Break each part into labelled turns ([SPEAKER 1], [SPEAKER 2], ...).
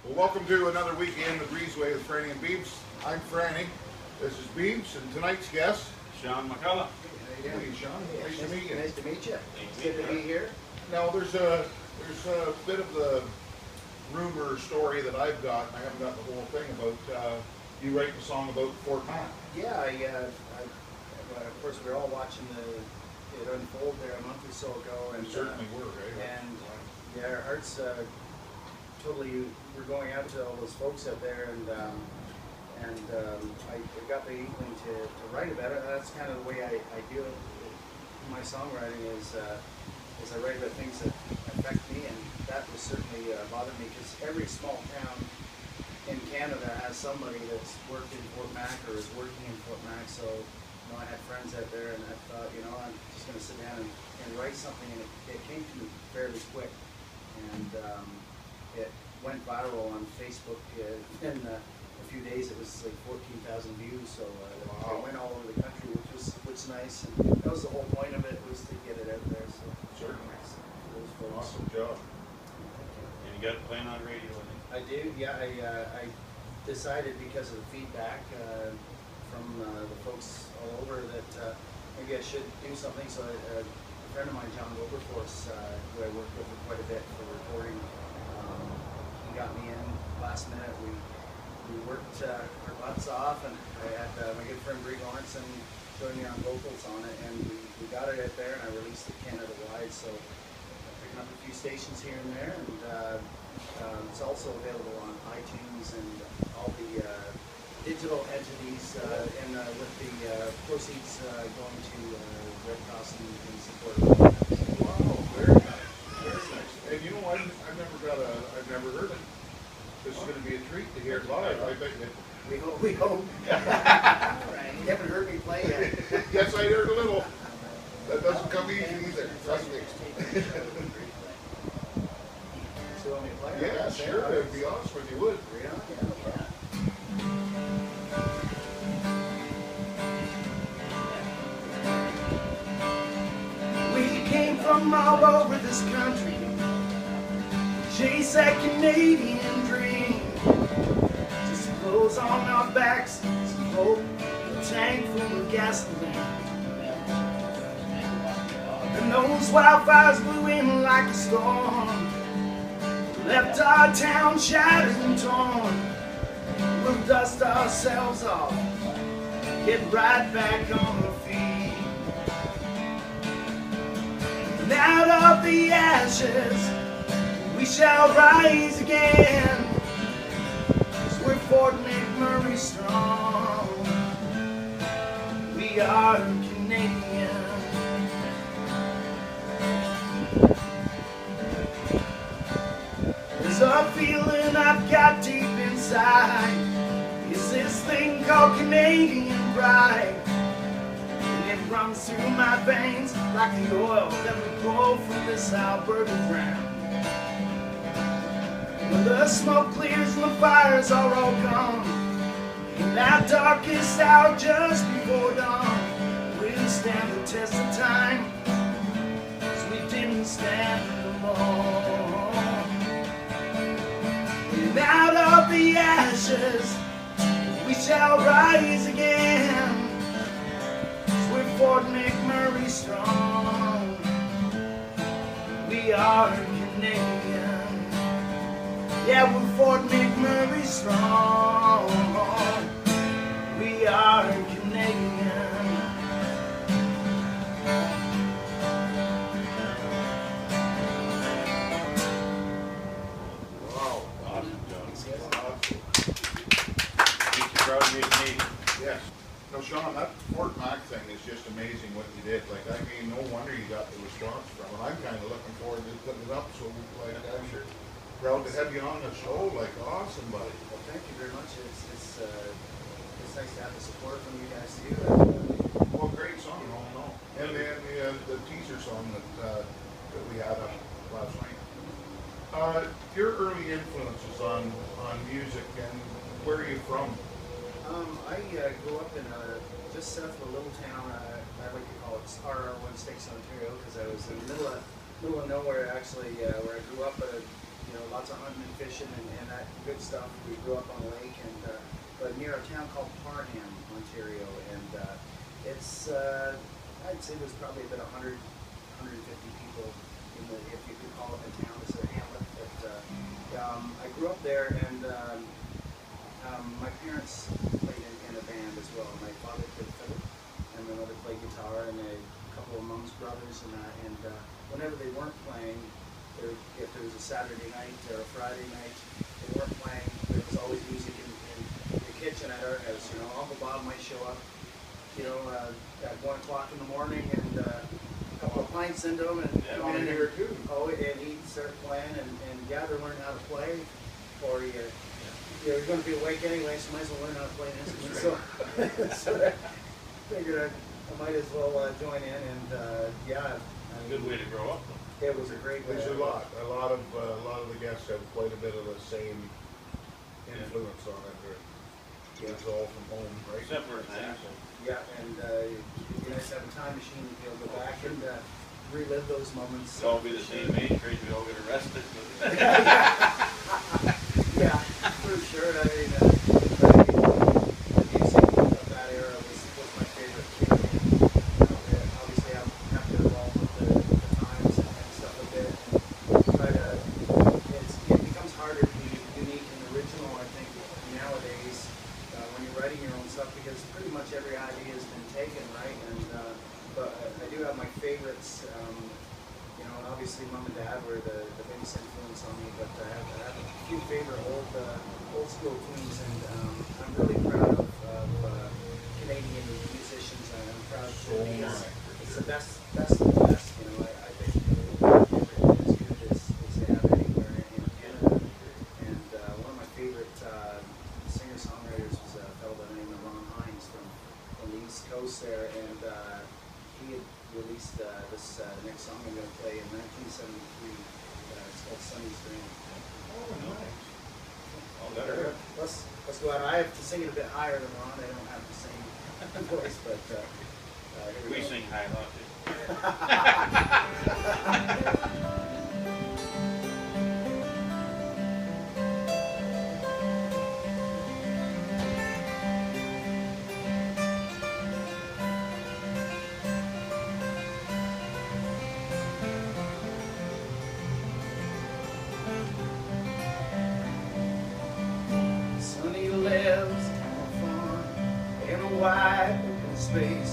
[SPEAKER 1] Well, welcome to another weekend of Breezeway with Franny and Beebs. I'm Franny. This is Beebs, and tonight's guest,
[SPEAKER 2] Shawn McCullough.
[SPEAKER 1] How you doing, Shawn? Nice to meet you.
[SPEAKER 3] Nice to meet you. It's good to be here.
[SPEAKER 1] Now, there's a bit of the rumor story that I've got, and I haven't got the whole thing about you writing a song about Fort Mac.
[SPEAKER 3] Yeah, of course, we were all watching it unfold there a month or so ago, and
[SPEAKER 1] You certainly were, right?
[SPEAKER 3] And yeah, our hearts totally were going out to all those folks out there, and I got the inkling to write about it. That's kind of the way I do it. My songwriting is I write about things that affect me, and that was certainly bothered me, because every small town in Canada has somebody that's worked in Fort Mac or is working in Fort Mac. So, you know, I had friends out there, and I thought, you know, I'm just going to sit down and write something, and it came to me fairly quick, and it went viral on Facebook in a few days. It was like 14,000 views, so it went all over the country, which was nice, and that was the whole point of it, was to get it out there. So
[SPEAKER 1] Certainly.
[SPEAKER 3] nice. Those folks.
[SPEAKER 1] Awesome job.
[SPEAKER 2] And you got it playing on radio, I think.
[SPEAKER 3] I do, yeah. I decided, because of the feedback from the folks all over, that maybe I should do something. So a friend of mine, John Wilberforce, who I worked with quite a bit for recording, he got me in last minute. We worked our butts off, and I had my good friend Bree Lawrence and joined me on vocals on it, and we got it out there, and I released it Canada-wide. So picking up a few stations here and there, and it's also available on iTunes and all the digital entities, and with the proceeds going to Red Cross in support of that.
[SPEAKER 1] Wow, very nice. Very nice. And you know, I've never heard it. This is going to be a treat to hear it live. I bet you.
[SPEAKER 3] We hope. You haven't heard me play yet.
[SPEAKER 1] Yes, I heard a little. That doesn't come easy either. Trust me.
[SPEAKER 3] So want me to play?
[SPEAKER 1] Yeah, sure. It'd be awesome if you would.
[SPEAKER 3] We came from all over this country, chase that Canadian dream. Just some clothes on our backs, some hope, a tank full of gasoline. And those wildfires blew in like a storm, left our town shattered and torn. We'll dust ourselves off, get right back on the feet. And out of the ashes we shall rise again, 'cause we're Fort McMurray strong. We are Canadian. There's a feeling I've got deep inside, is this thing called Canadian pride. And it runs through my veins like the oil that we pull from this Alberta ground. When the smoke clears and the fires are all gone, in that darkest hour just before dawn, we'll stand the test of time, 'cause we didn't stand alone. And out of the ashes we shall rise again, 'cause we're Fort McMurray strong. We are Canadian. Yeah, we're Fort McMurray strong. We are Canadian.
[SPEAKER 1] Wow.
[SPEAKER 2] Awesome job.
[SPEAKER 1] Awesome.
[SPEAKER 2] Makes you proud to be a Canadian.
[SPEAKER 1] Yes. No, Shawn, that Fort Mac thing is just amazing what you did. Like, I mean, no wonder you got the response from it. I'm kind of looking forward to putting it up, so like, I'm sure proud to have you on the show. Like, awesome, buddy.
[SPEAKER 3] Well, thank you very much. It's nice to have the support from you guys too.
[SPEAKER 1] Well, great song, all in all. And then the teaser song that we had up last night. Your early influences on music, and where are you from?
[SPEAKER 3] I grew up in just south of a little town. I like to call it RR1 Stakes, Ontario, because I was in the middle of nowhere, actually, where I grew up. You know, lots of hunting and fishing, and good stuff. We grew up on a lake, and but near a town called Parham, Ontario, and it's I'd say there's probably about 100, 150 people in the, if you could call it a town, it's a hamlet. But I grew up there, and my parents played in a band as well. My father played fiddle, and my mother played guitar, and a couple of mom's brothers, and whenever they weren't playing, if there was a Saturday night or a Friday night, they weren't playing, there was always music in the kitchen at our house. You know, Uncle Bob might show up, you know, at 1 o'clock in the morning, and a couple of pints into him, and come in here too. Oh, and he'd start playing, and you either learn how to play, or you're going to be awake anyway, so might as well learn how to play an instrument. Right. So I figured I might as well join in, and yeah.
[SPEAKER 2] Good way to grow up, though.
[SPEAKER 3] It was a great way.
[SPEAKER 1] There's a lot of the guests have quite a bit of the same influence on it. It's all from home, right?
[SPEAKER 2] Except for example.
[SPEAKER 3] Yeah, and it'd be nice to have a time machine to be able to go back and relive those moments.
[SPEAKER 2] We'd all be the same age, afraid we'd all get arrested.
[SPEAKER 3] Yeah, for sure. I mean, the music of that era was my favorite too. Obviously, I have to evolve with the times and stuff a bit. But it becomes harder to be unique and original, I think, nowadays when you're writing your own stuff, because pretty much every idea has been taken, right? And but I do have my favorites. You know, and obviously Mom and Dad were the biggest influence on me, but I have a few favorite old school tunes, and I'm really proud of Canadian musicians. I'm proud to be it's the best of the best. You know, I think everything as good as they have anywhere in Canada. And one of my favorite singer-songwriters was a fellow by the name of Ron Hines from the East Coast there, and he had released this next song I'm going to play in 1973. It's called Sonny's Dream.
[SPEAKER 1] Oh, nice.
[SPEAKER 2] All better.
[SPEAKER 3] Let's go out. I have to sing it a bit higher than Ron. I don't have the same voice, but here
[SPEAKER 2] We
[SPEAKER 3] go.
[SPEAKER 2] sing high lot, too.
[SPEAKER 3] Sonny lives on a farm in a wide open space.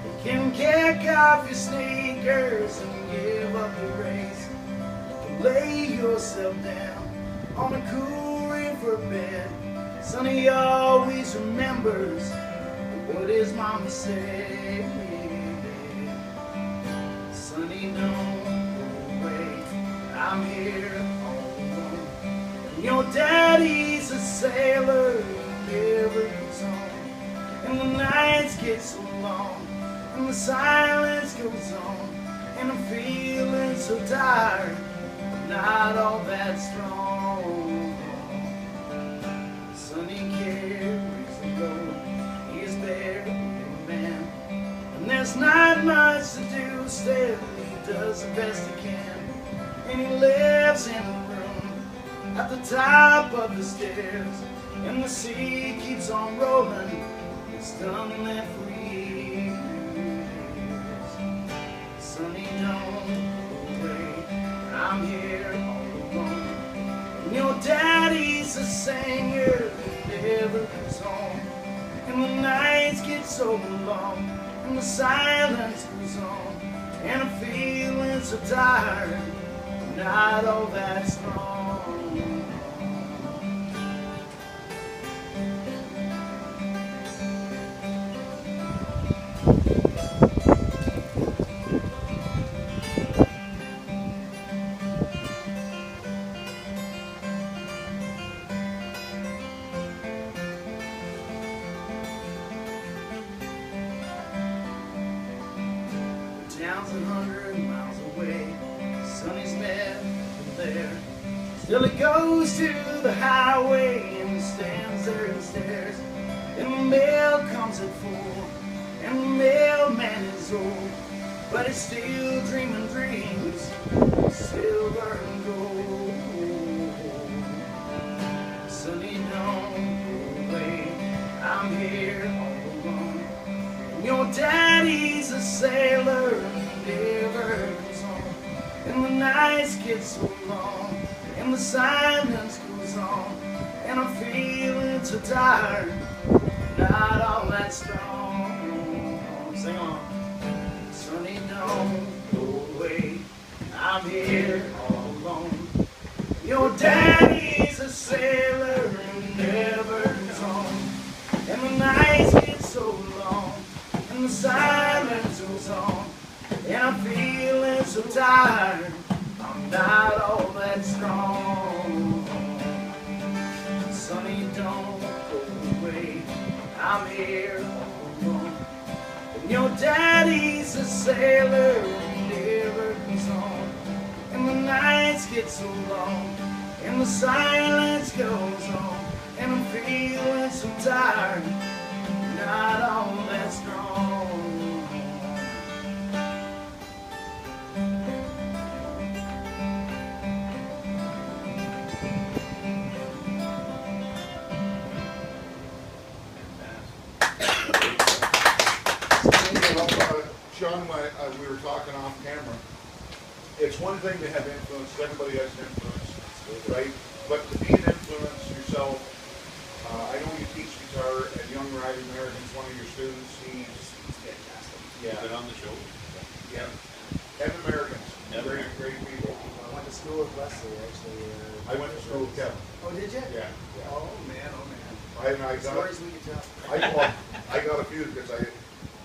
[SPEAKER 3] You can kick off your sneakers and give up the race. You can lay yourself down on a cool river bed. Sonny always remembers what his mama said. Sonny, don't go away, I'm here all alone. And your daddy's a sailor who never goes home. And the nights get so long, and the silence goes on, and I'm feeling so tired, but not all that strong. Sonny carries the load, he's there with a man, and there's not much to do, still he does the best he can. And he lives in a room at the top of the stairs, and the sea keeps on rolling. It's done that for years. Sonny, don't go away, I'm here all alone. And your daddy's a singer who never comes home. And the nights get so long, and the silence goes on, and I'm feeling so tired, but not all that strong. Town's 100 miles away, Sonny's never there. Still he goes to the highway and stands there and stares. And the mail comes at 4, and the mailman is old, but he's still dreaming dreams, silver and gold. Your daddy's a sailor and never comes home, and the nights get so long, and the silence goes on, and I'm feeling so tired, not all that strong. Sing on. Sonny, don't go away, I'm here all alone. Your daddy's a sailor and never comes home, and the nights get so long, and the silence goes on, and I'm feeling so tired, I'm not all that strong. Sonny, don't go away, I'm here all alone. And your daddy's a sailor and never comes home, and the nights get so long, and the silence goes on, and I'm feeling so tired, not all that strong.
[SPEAKER 1] Shawn, we were talking off camera. It's one thing to have influence, everybody has an influence, right? But to be an influence yourself, I know you teach guitar, and Young Riding American's one of your students. He's
[SPEAKER 3] Fantastic.
[SPEAKER 2] Been on the show.
[SPEAKER 1] yeah. And Americans,
[SPEAKER 2] Yeah.
[SPEAKER 1] great people.
[SPEAKER 3] I went to school with Leslie, actually.
[SPEAKER 1] I went to school with Kevin.
[SPEAKER 3] Oh, did you?
[SPEAKER 1] Yeah.
[SPEAKER 3] Oh, man, oh, man.
[SPEAKER 1] I got,
[SPEAKER 3] Stories we could tell.
[SPEAKER 1] I got a few because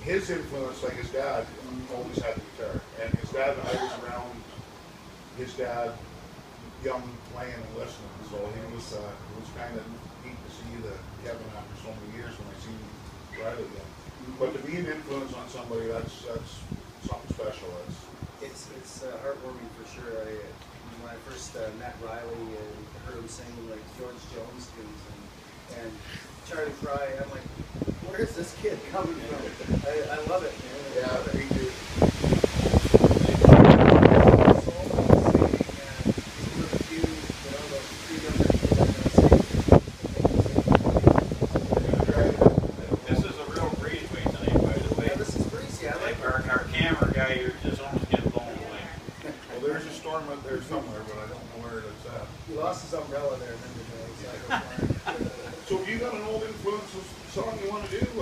[SPEAKER 1] his influence, like his dad, always had the guitar, and his dad, I was around his dad, young, playing and listening, so it was kind of neat to see the Kevin after so many years when I seen Riley again. But to be an influence on somebody, that's something special.
[SPEAKER 3] It's heartwarming for sure. When I first met Riley and heard him sing like George Jones tunes and Charlie Fry, I'm like, where is this kid coming from? I love it, man.
[SPEAKER 1] Yeah, me too.
[SPEAKER 2] This is a real breezeway tonight, by the way.
[SPEAKER 3] Yeah, this is breezy. I like it.
[SPEAKER 2] Our camera guy here just almost getting blown away.
[SPEAKER 1] Well, there's a storm out there somewhere, but I don't know where it's at.
[SPEAKER 3] He lost his umbrella there, remember, Joe?
[SPEAKER 1] So have you got an old influence song you want to do?
[SPEAKER 3] Sure,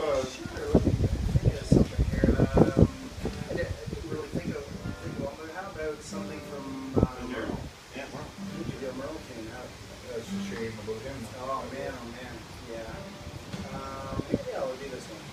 [SPEAKER 3] let me think of something here. I didn't really think of one, but how about something from Merle?
[SPEAKER 2] Yeah,
[SPEAKER 3] Maybe a Merle tune.
[SPEAKER 1] That's a shame about him.
[SPEAKER 3] Oh man, yeah. Maybe I'll do this one.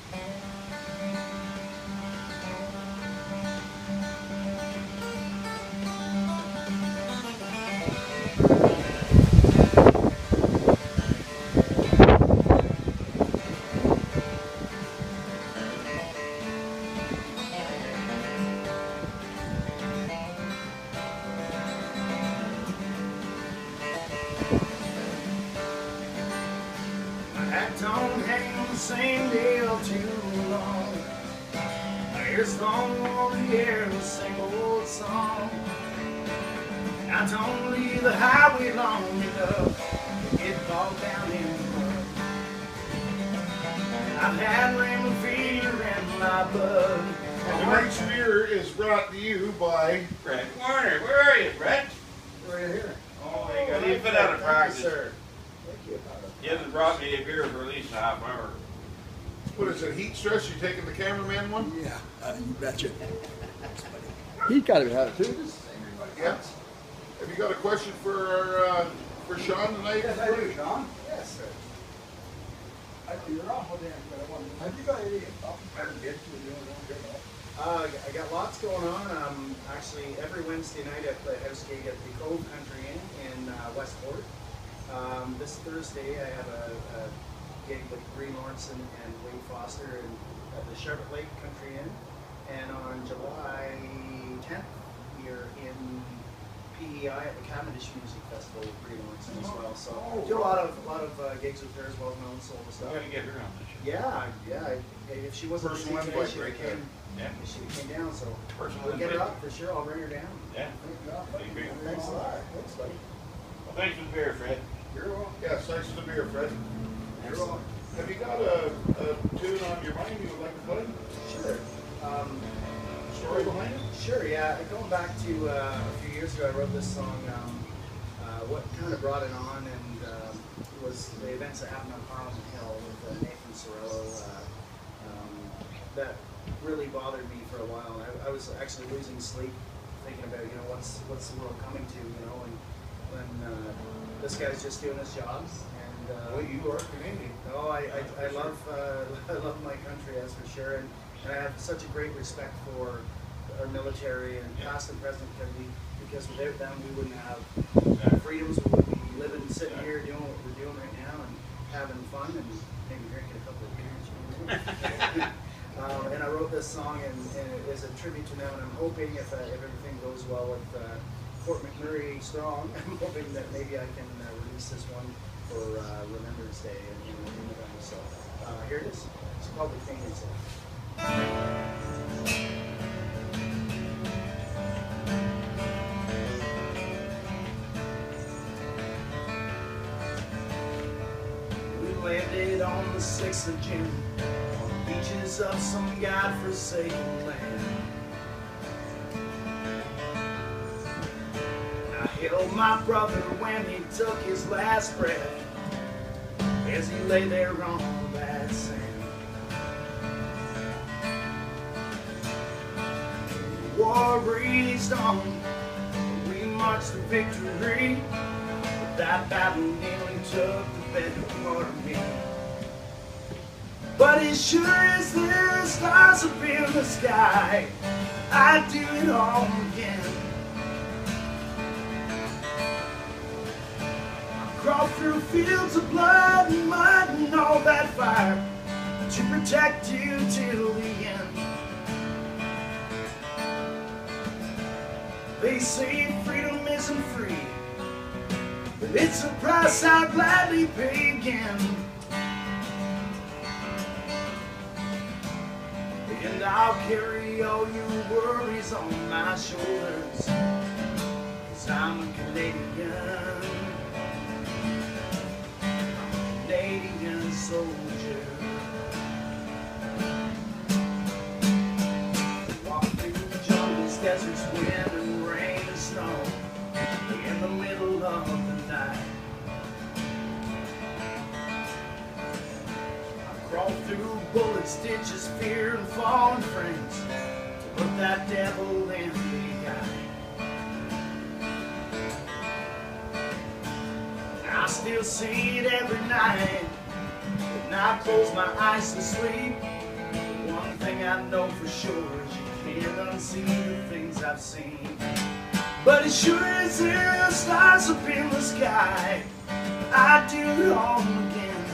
[SPEAKER 3] I don't hang on the same deal too long. It's long to hear the same old song. I don't leave the highway long enough to get bogged down in the mud. I've had lemon fever in my blood.
[SPEAKER 1] Tonight's beer is brought to you by
[SPEAKER 2] Brett Warner, where are you, Brett?
[SPEAKER 3] Right here.
[SPEAKER 2] Oh, you put out a practice.
[SPEAKER 3] Thank you, sir. Thank you.
[SPEAKER 2] He hasn't brought me a beer for at least a half hour.
[SPEAKER 1] what is it? Heat stress? You taking the cameraman one?
[SPEAKER 4] Yeah, you betcha. He gotta have it too.
[SPEAKER 1] Yeah. Have you got a question for Shawn tonight?
[SPEAKER 4] Yes, I do, Sean.
[SPEAKER 3] Yes, sir.
[SPEAKER 4] You're awful damn good. Have you got any
[SPEAKER 3] I got lots going on. Actually, every Wednesday night I play a house gig at the Cove Country Inn in Westport. This Thursday I have a gig with Green Lawrenson and Wade Foster at the Charlotte Lake Country Inn. And on July 10th, we are in PEI at the Cavendish Music Festival with Green Lawrenson as well. So do a lot of gigs with her as well as my own solo stuff.
[SPEAKER 2] I'm gonna get her on this show.
[SPEAKER 3] Yeah. If she wasn't
[SPEAKER 1] Personal
[SPEAKER 3] today,
[SPEAKER 1] invite
[SPEAKER 3] she
[SPEAKER 1] right
[SPEAKER 3] came.
[SPEAKER 2] Yeah.
[SPEAKER 3] She came down, so
[SPEAKER 2] Personal
[SPEAKER 3] we'll get her
[SPEAKER 2] invite.
[SPEAKER 3] up for sure. I'll bring her down.
[SPEAKER 2] Yeah. Agree.
[SPEAKER 3] Thanks a lot. Thanks, buddy.
[SPEAKER 2] Well, thanks for the beer, Fred.
[SPEAKER 3] You're welcome.
[SPEAKER 1] Yeah, thanks for the beer, Fred.
[SPEAKER 3] You're welcome.
[SPEAKER 1] Have you got a tune on your mind you would like to play?
[SPEAKER 3] Sure.
[SPEAKER 1] Story behind it?
[SPEAKER 3] Sure, yeah. Going back to a few years ago, I wrote this song. What kind of brought it on and was the events that happened on Parliament Hill with Nathan Sorrello. That really bothered me for a while. I was actually losing sleep thinking about, what's the world coming to, and when this guy's just doing his job. And
[SPEAKER 1] Well, you are Canadian.
[SPEAKER 3] oh, I love I love my country, that's for sure, and I have such a great respect for our military and past and present, because without them we wouldn't have freedoms. We wouldn't be living, sitting here doing what we're doing right now and having fun and maybe drinking a couple of beers. And I wrote this song and it is a tribute to them, and I'm hoping if everything goes well with Fort McMurray Strong, I'm hoping that maybe I can release this one for Remembrance Day in November. So here it is. It's called the Canadian Song. We landed on the 6th of June on the beaches of some godforsaken land. I held my brother when he took his last breath as he lay there on that sand. The war raged on, we marched to victory, but that battle nearly took the better part of me. But as sure as there are stars up in the sky, I'd do it all again. Crawl through fields of blood and mud and all that fire to protect you till the end. They say freedom isn't free, but it's a price I'll gladly pay again. And I'll carry all your worries on my shoulders, 'cause I'm a Canadian. Canadian soldier. Walk through the jungles, deserts, wind and rain and snow in the middle of the night. I crawl through bullets, ditches, fear and fallen friends to put that devil in the eye. I still see it every night when I close my eyes to sleep. The one thing I know for sure is you can't unsee the things I've seen. But as sure as there are stars up in the sky, I'd do it all again.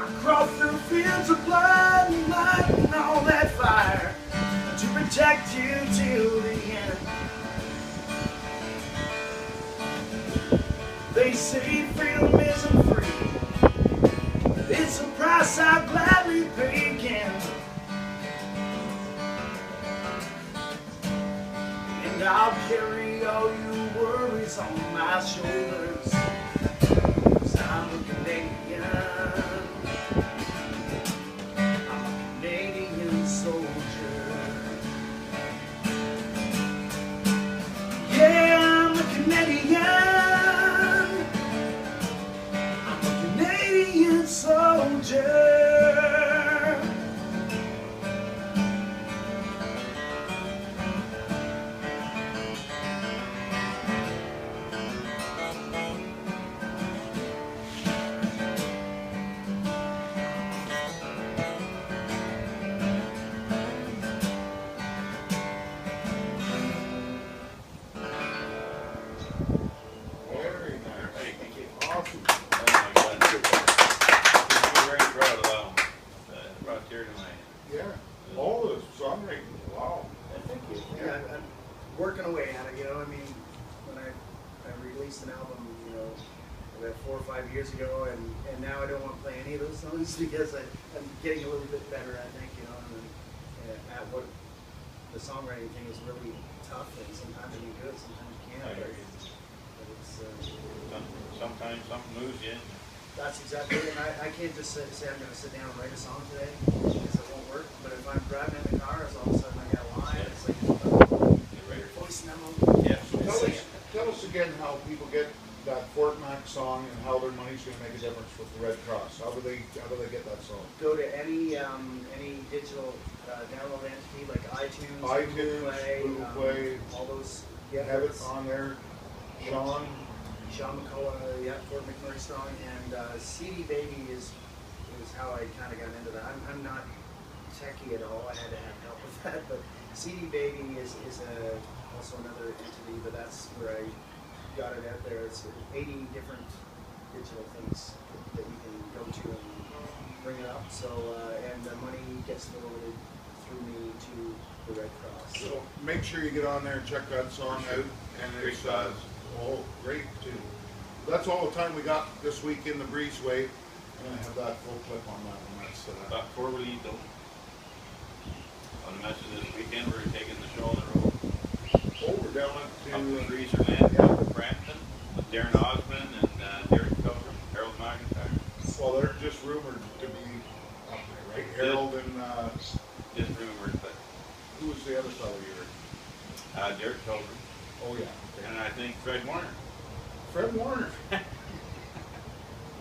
[SPEAKER 3] I crawl through fields of blood and mud and all that fire to protect you till the end. They say freedom isn't free, but it's a price I'll gladly pay again. And I'll carry all your worries on my shoulders, 'cause I'm a Canadian. I'm a Canadian soldier. Yeah, I'm a Canadian. Soldier.
[SPEAKER 1] Very nice.
[SPEAKER 2] Thank you.
[SPEAKER 1] Awesome.
[SPEAKER 2] Oh my God. I'm very proud of that one. Brought a tear to my eye.
[SPEAKER 1] Yeah. All the songwriting. Wow.
[SPEAKER 3] Thank you. Yeah, I'm working away at it, I mean, when I released an album, about 4 or 5 years ago, and now I don't want to play any of those songs because I'm getting a little bit better, I think, and at what the songwriting thing is really tough, and sometimes you do it, sometimes you can't.
[SPEAKER 2] I hear you.
[SPEAKER 3] But it's,
[SPEAKER 2] Sometimes sometimes something moves you.
[SPEAKER 3] That's exactly it. And I can't just say I'm going to sit down and write a song today because it won't work. But if I'm driving in the car, it's all of a sudden I got a line. It's like voice memo.
[SPEAKER 2] Yeah.
[SPEAKER 1] So tell us again how people get that Fort Mac song and how their money's going to make a difference with the Red Cross. How do they get that song?
[SPEAKER 3] Go to any digital download entity like iTunes,
[SPEAKER 1] Google Play,
[SPEAKER 3] all those.
[SPEAKER 1] You have it on there,
[SPEAKER 3] Shawn McCullough, yeah, Fort McMurray song, and CD Baby is how I kind of got into that. I'm not techie at all. I had to have help with that, but CD Baby is also another entity, but that's where I got it out there. It's 80 different digital things that you can go to and bring it up. So and the money gets forwarded through me to the Red Cross.
[SPEAKER 1] So make sure you get on there and check that song out. And it's great too. That's all the time we got this week in the Breezeway. I'm gonna have that full clip on that one. That's
[SPEAKER 2] Before we leave though, I want to mention this weekend we're taking the show on the road.
[SPEAKER 1] we're down
[SPEAKER 2] Up
[SPEAKER 1] to
[SPEAKER 2] to Breezeway, Brampton, with Darren Osmond and Derek Pilgrim, Harold McIntyre.
[SPEAKER 1] well, they're just rumored to be up there, right? Harold and
[SPEAKER 2] Just rumored, but
[SPEAKER 1] who was the other fellow you heard?
[SPEAKER 2] Derek Pilgrim,
[SPEAKER 1] Oh yeah,
[SPEAKER 2] and I think Fred Warner.
[SPEAKER 1] Fred Warner.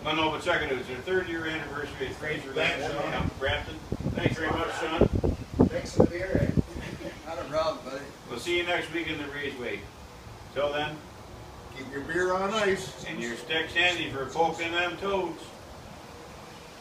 [SPEAKER 2] Well, no, but check it out. It's their 3rd year anniversary at Breezeway
[SPEAKER 1] Thanks, Sean.
[SPEAKER 2] up in Brampton. Thanks very much, Sean.
[SPEAKER 3] Thanks for the beer.
[SPEAKER 5] Not a problem, buddy.
[SPEAKER 2] We'll see you next week in the Breezeway. Till then,
[SPEAKER 1] Keep your beer on ice.
[SPEAKER 2] and your sticks handy for poking them toads.